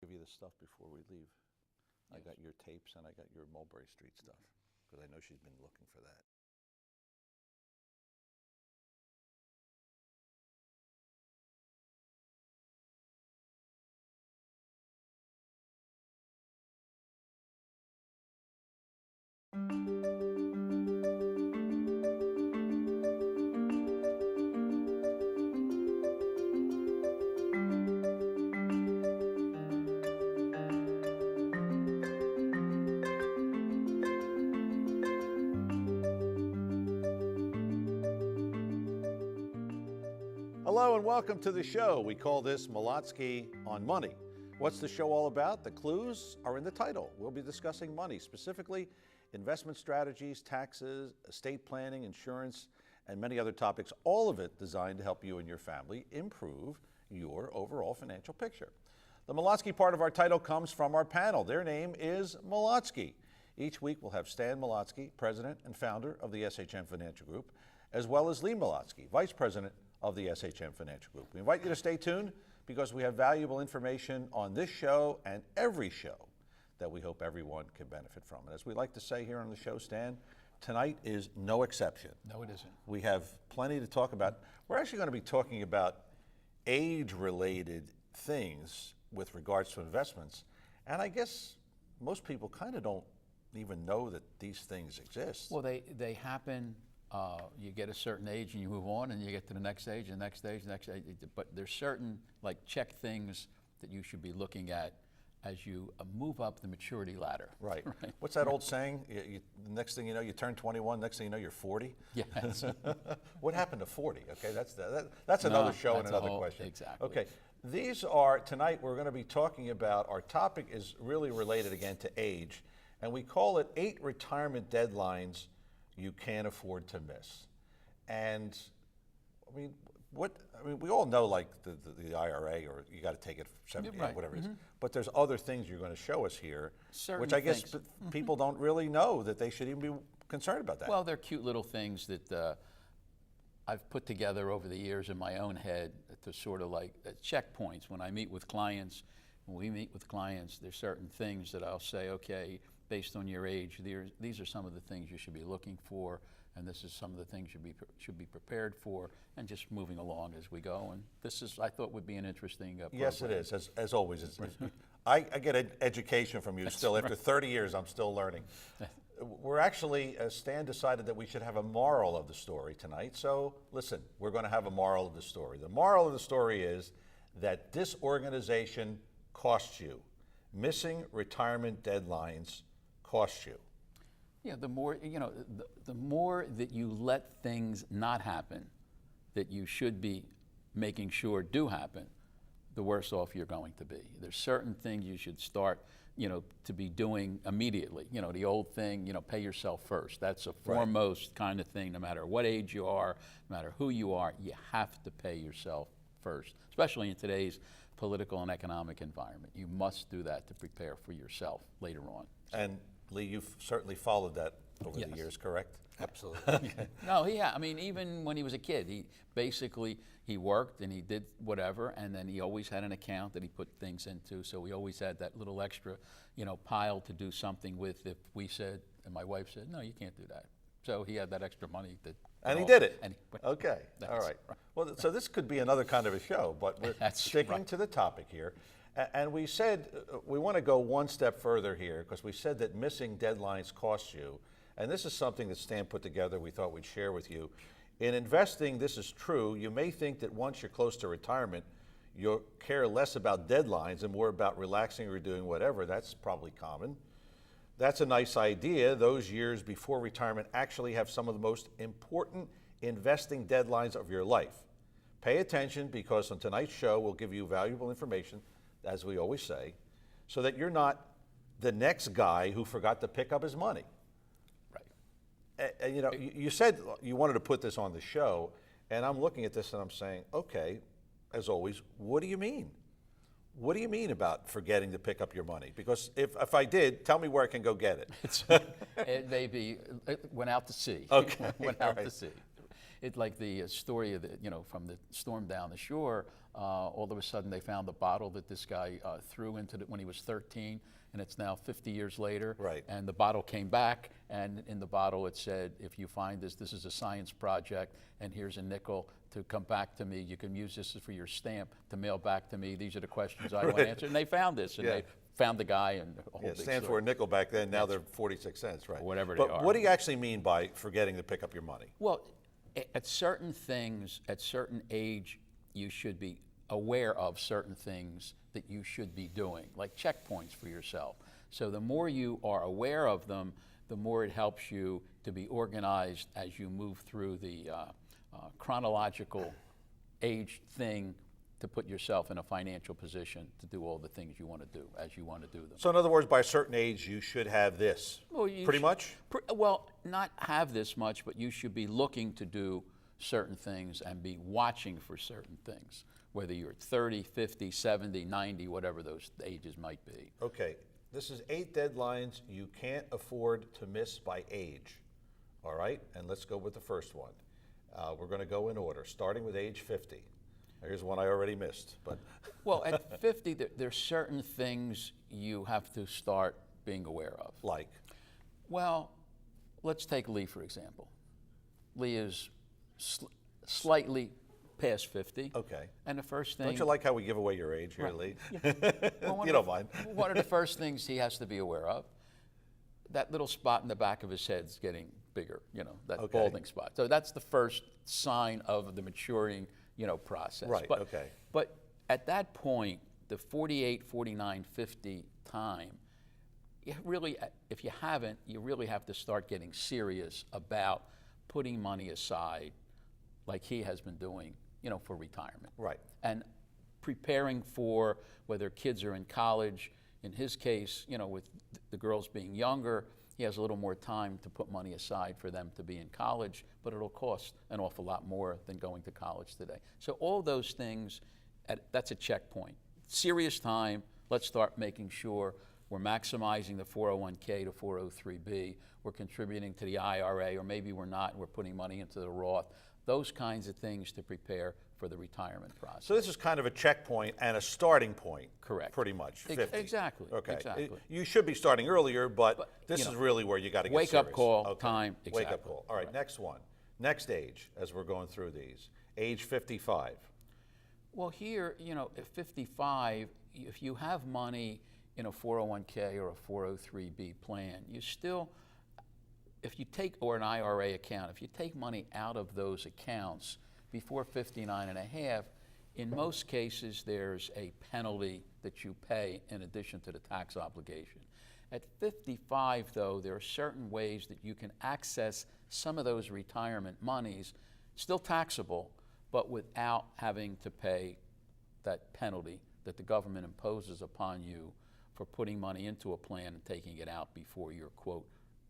Give you the stuff before we leave. I got your tapes and I got your Mulberry Street stuff because I know she's been looking for that. Hello and welcome to the show. We call this Molotsky on Money. What's the show all about? The clues are in the title. We'll be discussing money, specifically investment strategies, taxes, estate planning, insurance, and many other topics, all of it designed to help you and your family improve your overall financial picture. The Molotsky part of our title comes from our panel. Their name is Molotsky. Each week we'll have Stan Molotsky, president and founder of the SHM Financial Group, as well as Lee Molotsky, vice president of the SHM Financial Group. We invite you to stay tuned because we have valuable information on this show and every show that we hope everyone can benefit from. And as we like to say here on the show, Stan, tonight is no exception. No, it isn't. We have plenty to talk about. We're actually going to be talking about age-related things with regards to investments. And I guess most people kind of don't even know that these things exist. Well, they happen. You get a certain age and you move on, and you get to the next age, and the next age, the next age. But there's certain check things that you should be looking at as you move up the maturity ladder. Right. What's that old saying? The next thing you know, you turn 21. Next thing you know, you're 40. Yes. What happened to 40? Okay, that's another show and another question. Exactly. Okay. Tonight we're going to be talking about, our topic is really related again to age, and we call it 8 retirement deadlines you can't afford to miss. And we all know the IRA, or you got to take it for 70, right. whatever it is. But there's other things you're going to show us here, Certain which I guess things. people don't really know that they should even be concerned about that. Well, they're cute little things that I've put together over the years in my own head to sort of checkpoints. When I meet with clients, when we meet with clients, there's certain things that I'll say, okay, based on your age, these are some of the things you should be looking for, and this is some of the things you should be prepared for, and just moving along as we go. And this is, I thought, would be an interesting program. Yes, it is. As always, I get education from you still. After 30 years, I'm still learning. We're actually, Stan decided that we should have a moral of the story tonight. So listen, we're going to have a moral of the story. The moral of the story is that disorganization costs you. Missing retirement deadlines costs you. Yeah, the more the more that you let things not happen that you should be making sure do happen, the worse off you're going to be. There's certain things you should start, to be doing immediately. The old thing, pay yourself first. That's a foremost kind of thing. No matter what age you are, no matter who you are, you have to pay yourself first, especially in today's political and economic environment. You must do that to prepare for yourself later on. And Lee, you've certainly followed that over the years, correct? Absolutely. No, even when he was a kid, he worked and he did whatever, and then he always had an account that he put things into, so he always had that little extra, pile to do something with if we said, and my wife said, no, you can't do that. So he had that extra money that. And he did it. Okay. All right. Well, so this could be another kind of a show, but we're sticking to the topic here. And we said we want to go one step further here because we said that missing deadlines cost you. And this is something that Stan put together we thought we'd share with you. In investing, this is true. You may think that once you're close to retirement, you'll care less about deadlines and more about relaxing or doing whatever. That's probably common. That's a nice idea. Those years before retirement actually have some of the most important investing deadlines of your life. Pay attention because on tonight's show, we'll give you valuable information, as we always say, so that you're not the next guy who forgot to pick up his money. Right. You said you wanted to put this on the show, and I'm looking at this and I'm saying, okay, as always, what do you mean? What do you mean about forgetting to pick up your money? Because if I did, tell me where I can go get it. It went out to sea. Okay. Went out to sea. It's like the story of from the storm down the shore. All of a sudden, they found the bottle that this guy threw into when he was 13, and it's now 50 years later. Right. And the bottle came back, and in the bottle it said, "If you find this is a science project, and here's a nickel to come back to me. You can use this for your stamp to mail back to me. These are the questions I want to answer." And they found this, and they found the guy, and the whole big stands story. for a nickel back then. Now they're 46 cents, right? Whatever they are. But what do you actually mean by forgetting to pick up your money? Well, at certain things, at certain age, you should be aware of certain things that you should be doing, like checkpoints for yourself. So the more you are aware of them, the more it helps you to be organized as you move through the chronological age thing to put yourself in a financial position to do all the things you want to do as you want to do them. So in other words, by a certain age, you should have this, Well, you pretty should- much? Well, not have this much, but you should be looking to do certain things and be watching for certain things, whether you're 30, 50, 70, 90, whatever those ages might be. Okay, this is 8 deadlines you can't afford to miss by age. All right, and let's go with the first one. We're going to go in order, starting with age 50. Here's one I already missed, but Well, at 50, there's certain things you have to start being aware of. like, Well, let's take Lee, for example. Lee is slightly past 50. okay. And the first thing... Don't you like how we give away your age here, Lee? Well, You don't mind. One of the first things he has to be aware of, that little spot in the back of his head's getting bigger, that Okay. balding spot. So that's the first sign of the maturing, process. Right, But, okay. But at that point, the 48, 49, 50 time, you really, if you haven't, you really have to start getting serious about putting money aside like he has been doing, for retirement. Right. And preparing for whether kids are in college. In his case, with the girls being younger, he has a little more time to put money aside for them to be in college, but it'll cost an awful lot more than going to college today. So all those things, that's a checkpoint. Serious time, let's start making sure we're maximizing the 401k to 403b, we're contributing to the IRA, or maybe we're not, and we're putting money into the Roth. Those kinds of things to prepare for the retirement process. So this is kind of a checkpoint and a starting point. Correct. Pretty much, 50. Exactly. Okay. Exactly. You should be starting earlier, but this you is know, really where you got to get wake up serious. call time, Wake up exactly. call. All right, Right. next one. Next age, as we're going through these. Age 55. Well, here, at 55, if you have money in a 401k or a 403b plan, you still, if you take, or an IRA account, if you take money out of those accounts before 59 and a half, in most cases there's a penalty that you pay in addition to the tax obligation. At 55, though, there are certain ways that you can access some of those retirement monies, still taxable, but without having to pay that penalty that the government imposes upon you for putting money into a plan and taking it out before you're, quote,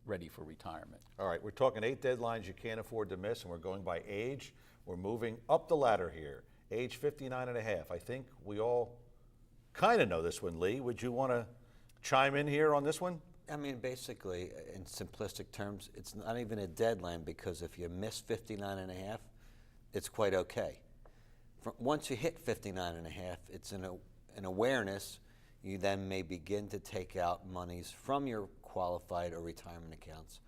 ready for retirement. All right, we're talking 8 deadlines you can't afford to miss, and we're going by age. We're moving up the ladder here. Age 59 and a half. I think we all kind of know this one, Lee. Would you want to chime in here on this one? I mean, basically, in simplistic terms, it's not even a deadline, because if you miss 59 and a half, it's quite okay. Once you hit 59 and a half, it's an awareness. You then may begin to take out monies from your qualified or retirement accounts.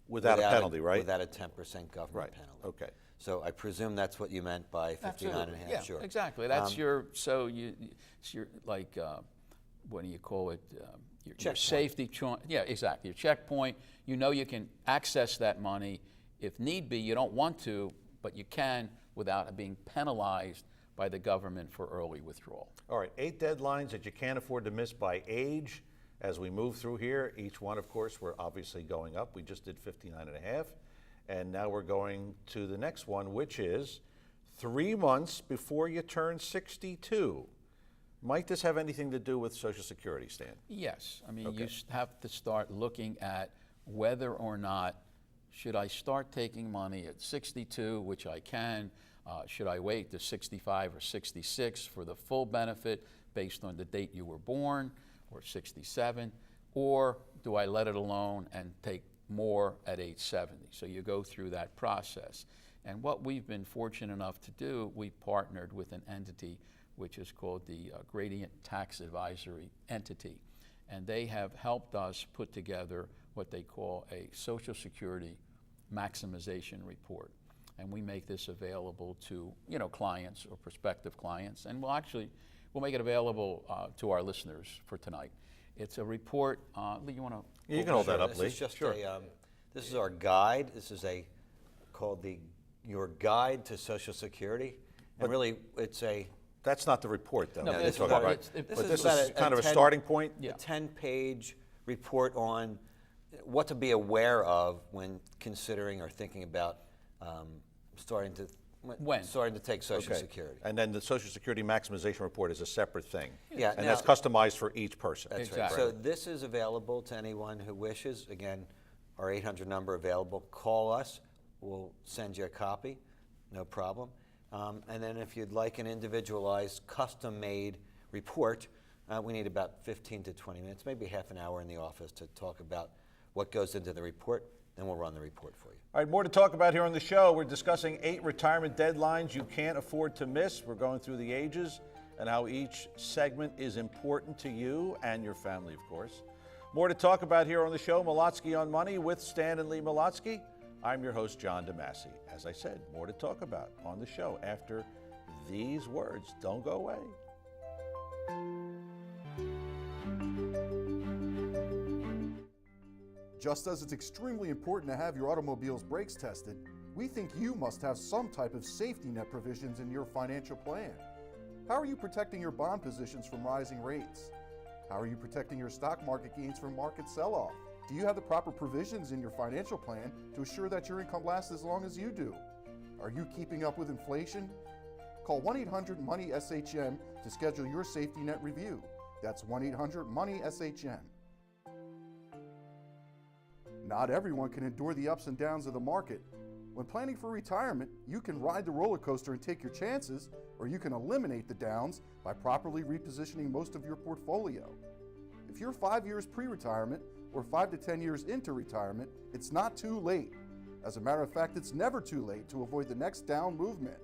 Without a penalty, right? Without a 10% government Right, penalty. okay. So I presume that's what you meant by 59 and a half, Yeah, sure. exactly. That's it's your, like, what do you call it? Your Checkpoint. safety, yeah, exactly. Your checkpoint, you can access that money. If need be, you don't want to, but you can without being penalized by the government for early withdrawal. All right, 8 deadlines that you can't afford to miss by age. As we move through here, each one, of course, we're obviously going up. We just did 59 and a half. And now we're going to the next one, which is 3 months before you turn 62. Might this have anything to do with Social Security, Stan? Yes. I mean, Okay. you have to start looking at whether or not should I start taking money at 62, which I can. Should I wait to 65 or 66 for the full benefit based on the date you were born, or 67? Or do I let it alone and take more at age 70? So you go through that process. And what we've been fortunate enough to do, we partnered with an entity which is called the Gradient Tax Advisory Entity. And they have helped us put together what they call a Social Security maximization report. And we make this available to clients or prospective clients. And we'll make it available to our listeners for tonight. It's a report. Lee, you want to? You can hold that up, Lee. This is just this is our guide. This is called your guide to Social Security. And really, it's a. That's not the report, though. No, this is kind of a starting point. A 10-page report on what to be aware of when considering or thinking about starting to take Social Security. And then the Social Security maximization report is a separate thing. Yeah, and that's customized for each person. That's exactly. right. So this is available to anyone who wishes. Again, our 800 number available. Call us. We'll send you a copy. No problem. And then if you'd like an individualized, custom-made report, we need about 15 to 20 minutes, maybe half an hour in the office to talk about what goes into the report. Then we'll run the report for you. All right, more to talk about here on the show. We're discussing 8 retirement deadlines you can't afford to miss. We're going through the ages and how each segment is important to you and your family, of course. More to talk about here on the show, Molotsky on Money with Stan and Lee Molotsky. I'm your host, John DeMasi. As I said, more to talk about on the show after these words. Don't go away. Just as it's extremely important to have your automobile's brakes tested, we think you must have some type of safety net provisions in your financial plan. How are you protecting your bond positions from rising rates? How are you protecting your stock market gains from market sell-off? Do you have the proper provisions in your financial plan to assure that your income lasts as long as you do? Are you keeping up with inflation? Call 1-800-MONEY-SHM to schedule your safety net review. That's 1-800-MONEY-SHM. Not everyone can endure the ups and downs of the market. When planning for retirement, you can ride the roller coaster and take your chances, or you can eliminate the downs by properly repositioning most of your portfolio. If you're 5 years pre-retirement or 5 to 10 years into retirement, it's not too late. As a matter of fact, it's never too late to avoid the next down movement.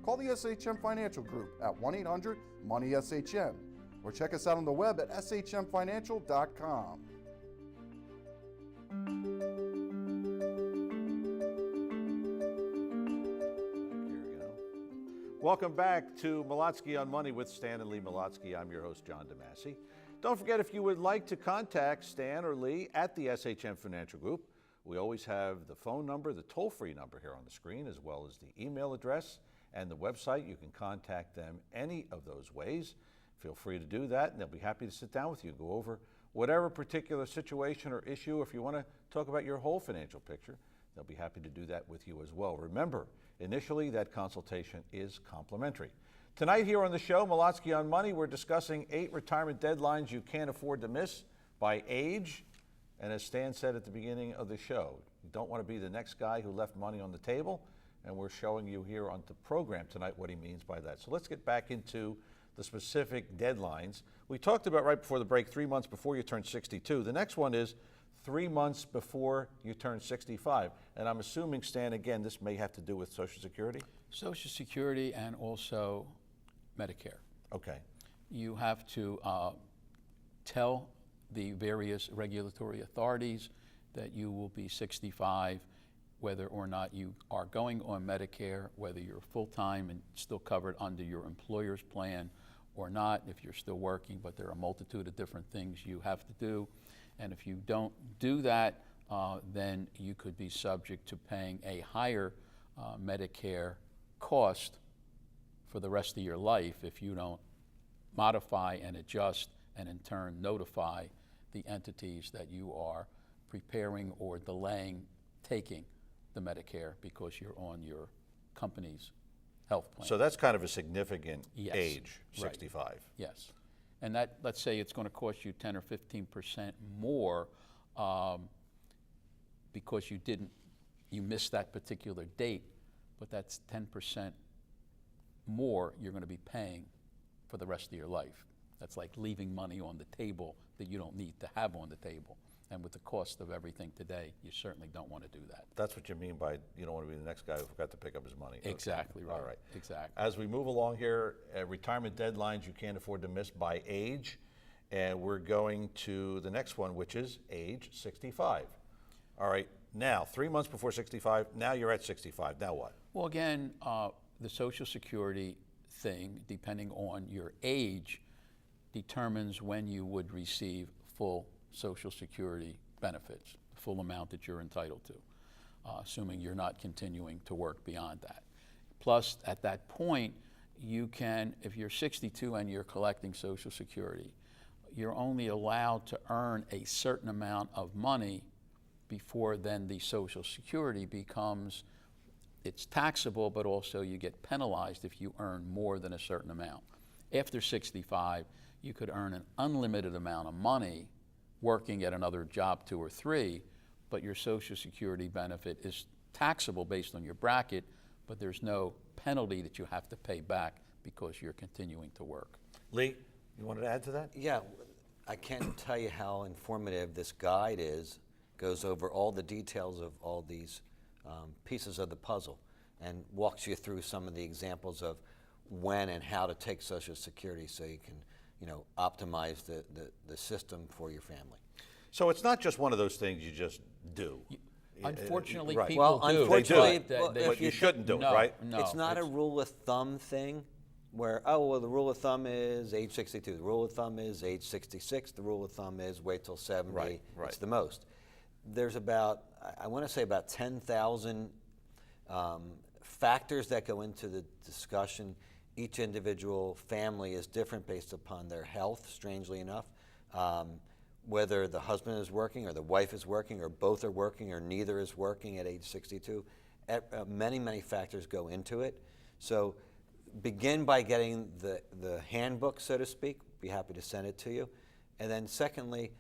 Call the SHM Financial Group at 1-800-MONEY-SHM or check us out on the web at shmfinancial.com. Welcome back to Molotsky on Money with Stan and Lee Molotsky. I'm your host, John DeMasi. Don't forget, if you would like to contact Stan or Lee at the SHM Financial Group, we always have the phone number, the toll-free number here on the screen, as well as the email address and the website. You can contact them any of those ways. Feel free to do that, and they'll be happy to sit down with you, go over whatever particular situation or issue. If you want to talk about your whole financial picture, they'll be happy to do that with you as well. Remember, initially, that consultation is complimentary. Tonight here on the show, Molotsky on Money, we're discussing 8 retirement deadlines you can't afford to miss by age. And as Stan said at the beginning of the show, you don't want to be the next guy who left money on the table. And we're showing you here on the program tonight what he means by that. So let's get back into the specific deadlines. We talked about right before the break, 3 months before you turn 62. The next one is 3 months before you turn 65. And I'm assuming, Stan, again, this may have to do with Social Security? Social Security and also Medicare. Okay. You have to tell the various regulatory authorities that you will be 65, whether or not you are going on Medicare, whether you're full-time and still covered under your employer's plan or not, if you're still working, but there are a multitude of different things you have to do. And if you don't do that, then you could be subject to paying a higher Medicare cost for the rest of your life if you don't modify and adjust and in turn notify the entities that you are preparing or delaying taking the Medicare because you're on your company's health plan. So that's kind of a significant Yes. age, Right. 65. Yes. And that, let's say it's going to cost you 10 or 15% more because you missed that particular date, but that's 10% more you're going to be paying for the rest of your life. That's like leaving money on the table that you don't need to have on the table. And with the cost of everything today, you certainly don't want to do that. That's what you mean by you don't want to be the next guy who forgot to pick up his money. Okay. Exactly right. All right. Exactly. As we move along here, retirement deadlines you can't afford to miss by age. And we're going to the next one, which is age 65. All right. Now, 3 months before 65, now you're at 65. Now what? Well, again, the Social Security thing, depending on your age, determines when you would receive full Social Security benefits, the full amount that you're entitled to, assuming you're not continuing to work beyond that. Plus, at that point, you can, if you're 62 and you're collecting Social Security, you're only allowed to earn a certain amount of money before then the Social Security becomes, it's taxable, but also you get penalized if you earn more than a certain amount. After 65, you could earn an unlimited amount of money working at another job 2 or 3, but your Social Security benefit is taxable based on your bracket, but there's no penalty that you have to pay back because you're continuing to work. Lee, you wanted to add to that? Yeah, I can't tell you how informative this guide is. Goes over all the details of all these pieces of the puzzle and walks you through some of the examples of when and how to take Social Security so you can, optimize the system for your family. So it's not just one of those things you just do. Unfortunately, right. people Well, do. unfortunately, They do. well, But you shouldn't do it, No, right? no, It's not a rule of thumb thing where, the rule of thumb is age 62. The rule of thumb is age 66. The rule of thumb is wait till 70. Right. It's the most. There's about, I want to say about 10,000 factors that go into the discussion. Each individual family is different based upon their health, strangely enough. Whether the husband is working or the wife is working or both are working or neither is working at age 62. Many, many factors go into it. So begin by getting the handbook, so to speak. Be happy to send it to you. And then secondly,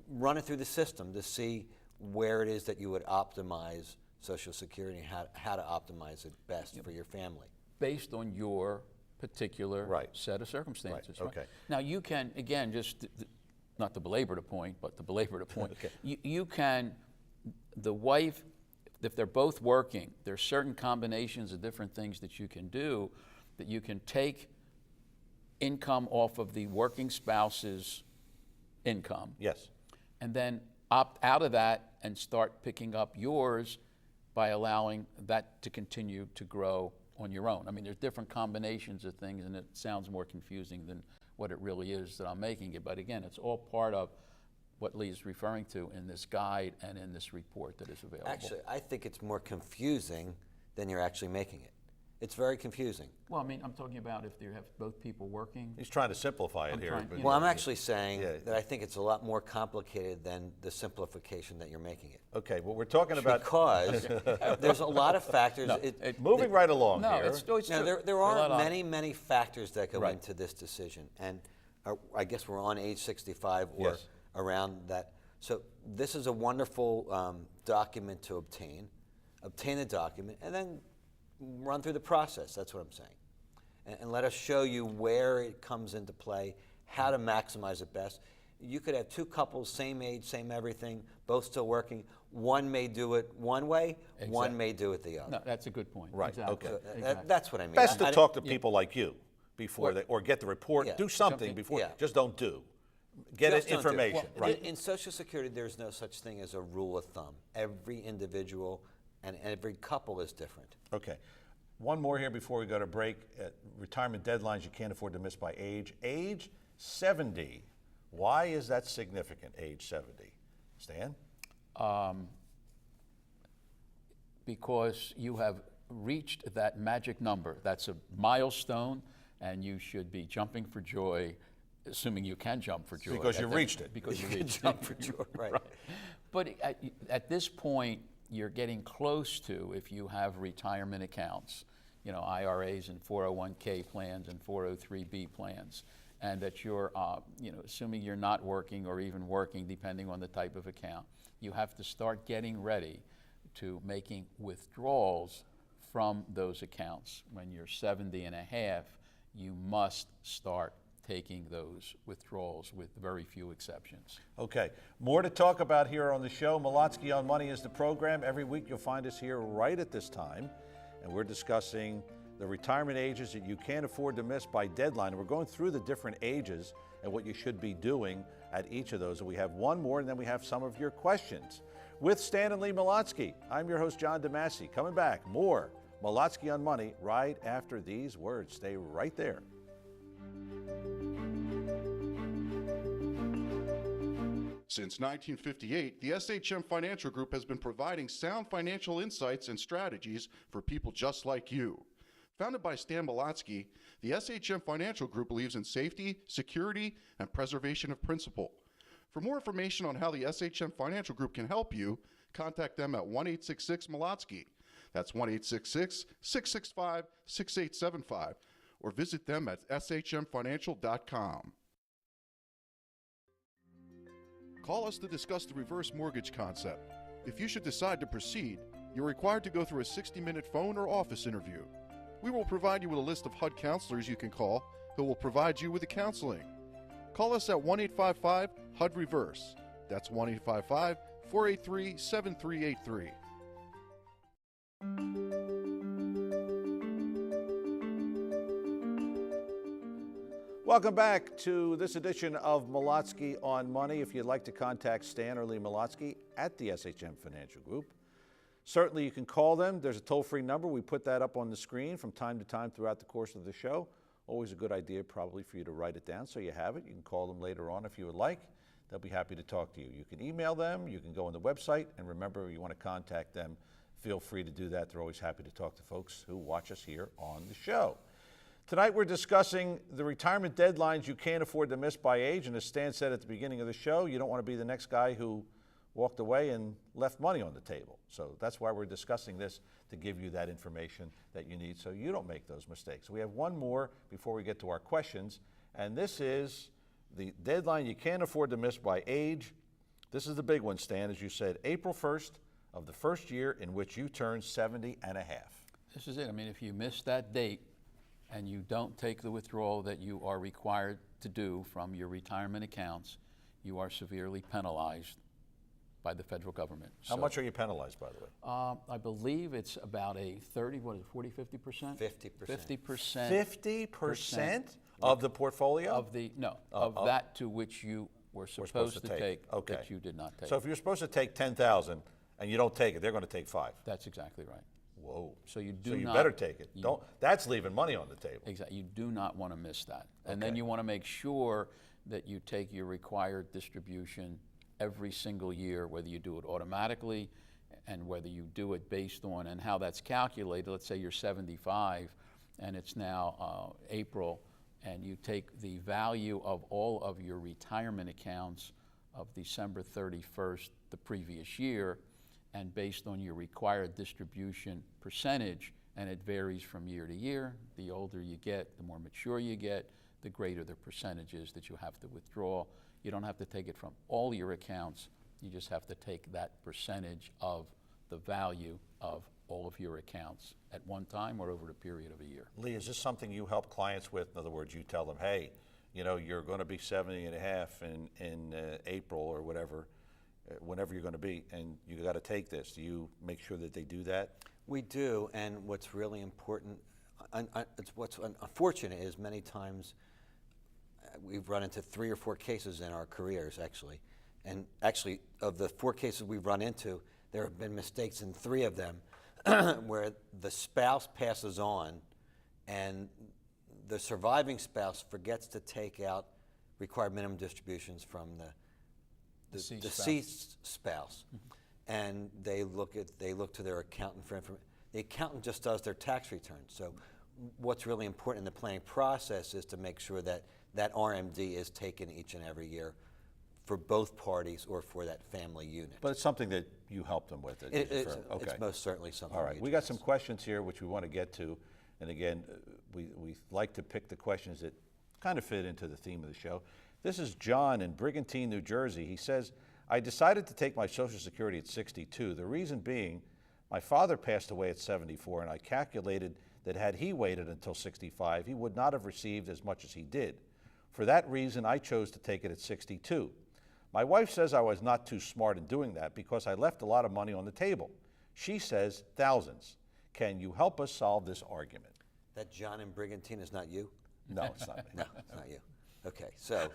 run it through the system to see where it is that you would optimize Social Security and how to optimize it best for your family. Based on your particular Right. set of circumstances. Right, okay. Now you can, again, just not to belabor the point, but to belabor the point, Okay. you can, the wife, if they're both working, there's certain combinations of different things that you can do, that you can take income off of the working spouse's income, Yes. and then opt out of that and start picking up yours by allowing that to continue to grow on your own. I mean, there's different combinations of things, and it sounds more confusing than what it really is that I'm making it. But again, it's all part of what Lee is referring to in this guide and in this report that is available. Actually, I think it's more confusing than you're actually making it. It's very confusing. Well, I mean, I'm talking about if you have both people working. He's trying to simplify it I'm here. trying- but- yeah. Well, I'm actually saying Yeah. that I think it's a lot more complicated than the simplification that you're making it. Okay, well, we're talking about Because there's a lot of factors. No, moving right along No, here. it's Now, true. there A lot are of- many, many factors that go Right. into this decision. And I guess we're on age 65 or Yes. around that. So this is a wonderful document to obtain. Obtain the document and then run through the process. That's what I'm saying. And let us show you where it comes into play, how to maximize it best. You could have two couples, same age, same everything, both still working. One may do it one way, one may do it the other. No, that's a good point. Right, Exactly. okay. So Exactly. that's what I mean. Best to I- talk to people like you before Well, or get the report. yeah. Do something Something- before. yeah. Just don't do. Get Just don't do. information. Well, right. In Social Security, there's no such thing as a rule of thumb. Every individual and every couple is different. Okay. One more here before we go to break. Retirement deadlines you can't afford to miss by age. Age 70. Why is that significant, age 70? Stan? Because you have reached that magic number. That's a milestone, and you should be jumping for joy, assuming you can jump for joy. Because you reached it. Because you You can reached jump it. for joy, right. But at this point, you're getting close to, if you have retirement accounts, IRAs and 401k plans and 403b plans, and that you're, assuming you're not working or even working, depending on the type of account, you have to start getting ready to making withdrawals from those accounts. When you're 70 and a half, you must start taking those withdrawals with very few exceptions. Okay, more to talk about here on the show. Molotsky on Money is the program. Every week you'll find us here right at this time, and we're discussing the retirement ages that you can't afford to miss by deadline. We're going through the different ages and what you should be doing at each of those. And we have one more, and then we have some of your questions. With Stan and Lee Molotsky, I'm your host, John DeMasi. Coming back, more Molotsky on Money right after these words. Stay right there. Since 1958, the SHM Financial Group has been providing sound financial insights and strategies for people just like you. Founded by Stan Molotsky, the SHM Financial Group believes in safety, security, and preservation of principal. For more information on how the SHM Financial Group can help you, contact them at 1-866-MOLOTSKY. That's 1-866-665-6875, or visit them at shmfinancial.com. Call us to discuss the reverse mortgage concept. If you should decide to proceed, you're required to go through a 60-minute phone or office interview. We will provide you with a list of HUD counselors you can call who will provide you with the counseling. Call us at 1-855-HUD-REVERSE. That's 1-855-483-7383. Welcome back to this edition of Molotsky on Money. If you'd like to contact Stan or Lee Molotsky at the SHM Financial Group, certainly you can call them. There's a toll-free number. We put that up on the screen from time to time throughout the course of the show. Always a good idea probably for you to write it down so you have it. You can call them later on if you would like. They'll be happy to talk to you. You can email them. You can go on the website. And remember, if you want to contact them, feel free to do that. They're always happy to talk to folks who watch us here on the show. Tonight we're discussing the retirement deadlines you can't afford to miss by age. And as Stan said at the beginning of the show, you don't want to be the next guy who walked away and left money on the table. So that's why we're discussing this, to give you that information that you need so you don't make those mistakes. We have one more before we get to our questions, and this is the deadline you can't afford to miss by age. This is the big one, Stan, as you said, April 1st of the first year in which you turn 70 and a half. This is it. I mean, if you miss that date and you don't take the withdrawal that you are required to do from your retirement accounts, you are severely penalized by the federal government. How much are you penalized, by the way? I believe it's about a 40, 50%? 50%. 50% of the portfolio? Of the, no, of that to which you were supposed to take okay. that you did not take. So if you're supposed to take 10,000 and you don't take it, they're going to take 5. That's exactly right. Whoa. So you do So you not, better take it. Don't. That's leaving money on the table. Exactly. You do not want to miss that. And Okay. then you want to make sure that you take your required distribution every single year, whether you do it automatically and whether you do it based on, and how that's calculated. Let's say you're 75 and it's now April, and you take the value of all of your retirement accounts of December 31st the previous year, and based on your required distribution percentage, and it varies from year to year. The older you get, the more mature you get, the greater the percentages that you have to withdraw. You don't have to take it from all your accounts. You just have to take that percentage of the value of all of your accounts at one time or over a period of a year. Lee, is this something you help clients with? In other words, you tell them, hey, you know, you're going to be 70 and a half in April or whatever, whenever you're going to be, and you got to take this. Do you make sure that they do that? We do, and what's really important, what's unfortunate is many times we've run into 3 or 4 cases in our careers, actually. And actually, of the 4 cases we've run into, there have been mistakes in 3 of them where the spouse passes on and the surviving spouse forgets to take out required minimum distributions from the deceased spouse. Mm-hmm. And they look to their accountant for information. The accountant just does their tax return. So what's really important in the planning process is to make sure that that RMD is taken each and every year for both parties or for that family unit. But it's something that you help them with. It's most certainly something. All right, we got some questions here which we want to get to. And again, we like to pick the questions that kind of fit into the theme of the show. This is John in Brigantine, New Jersey. He says, I decided to take my Social Security at 62. The reason being, my father passed away at 74, and I calculated that had he waited until 65, he would not have received as much as he did. For that reason, I chose to take it at 62. My wife says I was not too smart in doing that because I left a lot of money on the table. She says thousands. Can you help us solve this argument? That John and Brigantine is not you? No, it's not me. No, it's not you. Okay, so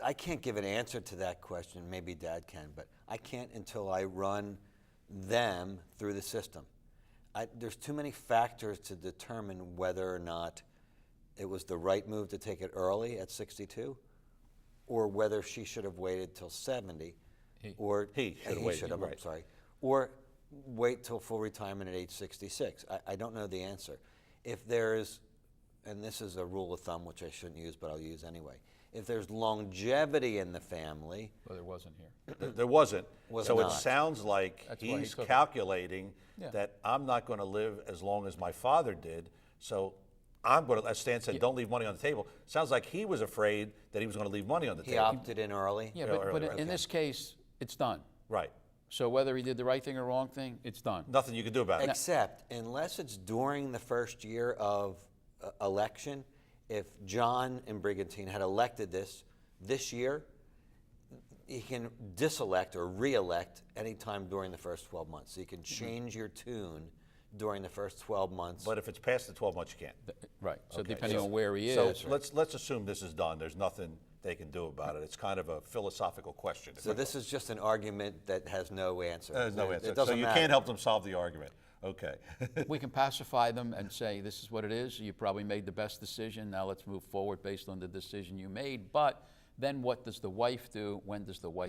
I can't give an answer to that question. Maybe Dad can, but I can't until I run them through the system. There's too many factors to determine whether or not it was the right move to take it early at 62, or whether she should have waited till 70, or He should have waited, I'm right. sorry, or wait till full retirement at age 66. I don't know the answer. If there's, and this is a rule of thumb which I shouldn't use, but I'll use anyway. If there's longevity in the family, Well, there wasn't here. There wasn't. Was So it not. sounds like That's why he he's took it. calculating Yeah. that I'm not going to live as long as my father did. So I'm going to, as Stan said, don't leave money on the table. Sounds like he was afraid that he was going to leave money on the he table. opted in early. Yeah, Yeah, but earlier, in okay. this case, it's done. Right. So whether he did the right thing or wrong thing, it's done. Nothing you can do about it. Except, unless it's during the first year of election, if John and Brigantine had elected this year, he can diselect or re-elect anytime during the first 12 months. So you can change your tune during the first 12 months. But if it's past the 12 months, you can't. Right. So Okay, depending so- on where he So is. let's assume this is done. There's nothing they can do about it. It's kind of a philosophical question. So this is just an argument that has no answer. There's no It answer. So doesn't you matter. can't help them solve the argument. Okay. We can pacify them and say, this is what it is. You probably made the best decision. Now let's move forward based on the decision you made. But then what does the wife do? When does the wife